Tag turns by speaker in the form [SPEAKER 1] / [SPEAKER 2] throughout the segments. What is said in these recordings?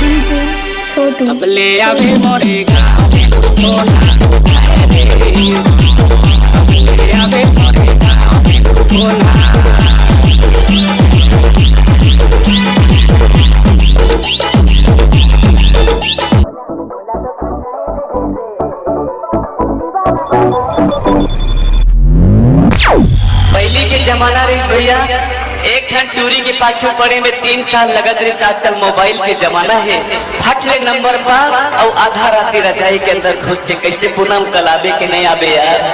[SPEAKER 1] DJ छोटू
[SPEAKER 2] अब ले आवे मोरे गाँव में टोला अब ले आवे मोरे गाँव में टोला
[SPEAKER 3] पहली के जमाना रही भैया, एक ठन टूरी के पाछू पड़े में 3 साल लगत रही। आजकल मोबाइल के जमाना है, फट ले नंबर पर और आधा राती रजाई के अंदर घुस के कैसे पूनम कलाबे के नहीं आबे यार।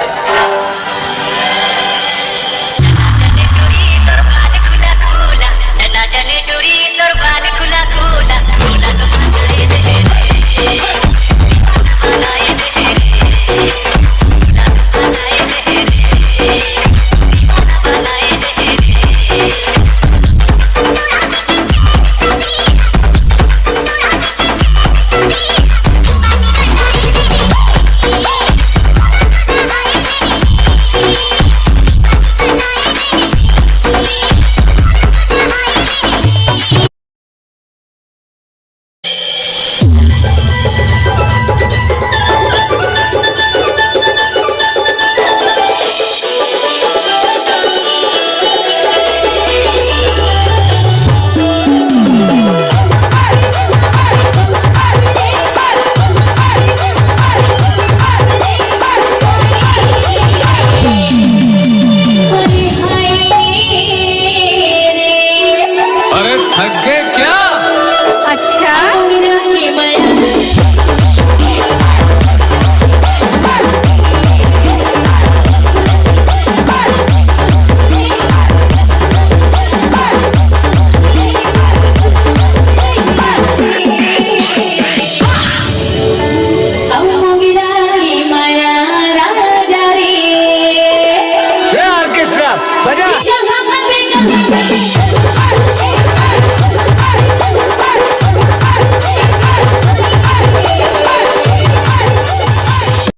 [SPEAKER 2] बजा